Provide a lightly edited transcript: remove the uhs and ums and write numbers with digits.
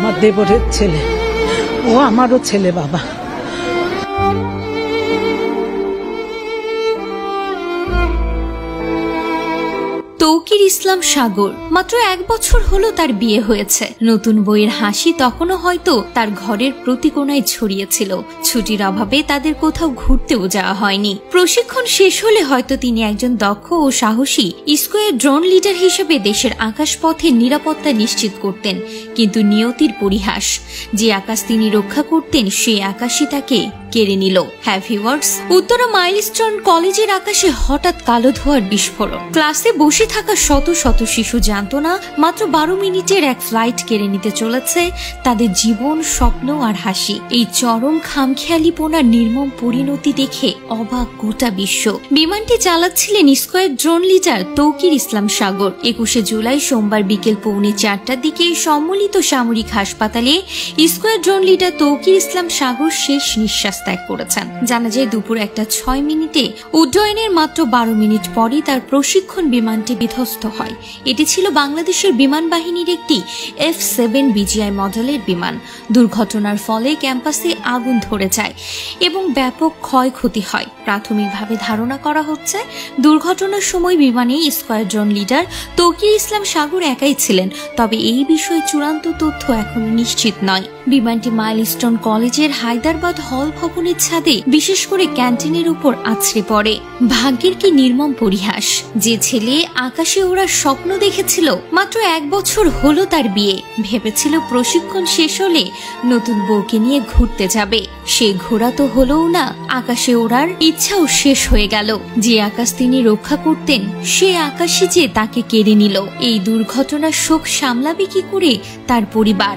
আমার দেবরের ছেলে, ও আমারও ছেলে বাবা। তৌকির ইসলাম সাগর মাত্র 1 বছর হলো তার বিয়ে হয়েছে। নতুন বইয়ের হাসি তখনও হয়তো তার ঘরের প্রতি কোণায় ছড়িয়েছিল। ছুটির অভাবে তাদের কোথাও ঘুরতেও যাওয়া হয়নি। প্রশিক্ষণ শেষ হলে হয়তো তিনি একজন দক্ষ ও সাহসী স্কোয়ার ড্রোন লিডার হিসেবে দেশের আকাশপথের নিরাপত্তা নিশ্চিত করতেন। কিন্তু নিয়তির পরিহাস, যে আকাশ তিনি রক্ষা করতেন সেই আকাশই তাকে কেড়ে নিল। হ্যাভি ওয়ার্ডস। উত্তরা মাইলস্টোন কলেজের আকাশে হঠাৎ কালো ধোঁয়ার বিস্ফোরণ। ক্লাসে বসে থাকা শত শত শিশু জানতো না মাত্র 12 মিনিটের এক ফ্লাইট কেড়ে নিতে চলেছে তাদের জীবন, স্বপ্ন আর হাসি। এই চরম খামখেয়ালিপনার নির্মম পরিণতি দেখে অবাক গোটা বিশ্ব। বিমানটি চালাচ্ছিলেন স্কোয়ার ড্রোন লিডার তৌকির ইসলাম সাগর। 21শে জুলাই সোমবার বিকেল 3:45টার দিকে সম্মিলিত সামরিক হাসপাতালে স্কোয়ার ড্রোন লিডার তৌকির ইসলাম সাগর শেষ নিঃশ্বাস ত্যাগ করেছেন। জানা যায় দুপুর 1:06 মিনিটে উড্ডয়নের মাত্র 12 মিনিট পরই তার প্রশিক্ষণ বিমানটি বিধ্বস্ত হয়। এটি ছিল বাংলাদেশের বিমান বাহিনীর একটি F-7 BGI মডেলের বিমান। দুর্ঘটনার ফলে ক্যাম্পাসে আগুন ধরে যায় এবং ব্যাপক ক্ষয়ক্ষতি হয়। প্রাথমিকভাবে ধারণা করা হচ্ছে দুর্ঘটনার সময় বিমানে স্কোয়াড্রন লিডার তৌকির ইসলাম সাগর একাই ছিলেন, তবে এই বিষয়ে চূড়ান্ত তথ্য এখনো নিশ্চিত নয়। বিমানটি মাইলস্টোন কলেজের হায়দ্রাবাদ হল ভবনের ছাদে, বিশেষ করে ক্যান্টিনের উপর আছড়ে পড়ে। ভাগ্যের কি নির্মম পরিহাস, যে ছেলে আকাশে ওড়ার স্বপ্ন দেখেছিল, মাত্র 1 বছর হলো তার বিয়ে, ভেবেছিল প্রশিক্ষণ শেষ হলে নতুন বউকে নিয়ে ঘুরতে যাবে। সে ঘোরা তো হলোও না, আকাশে ওড়ার ইচ্ছাও শেষ হয়ে গেল। যে আকাশ তিনি রক্ষা করতেন সে আকাশই যে তাকে কেড়ে নিল। এই দুর্ঘটনার শোক সামলাবে কি করে তার পরিবার?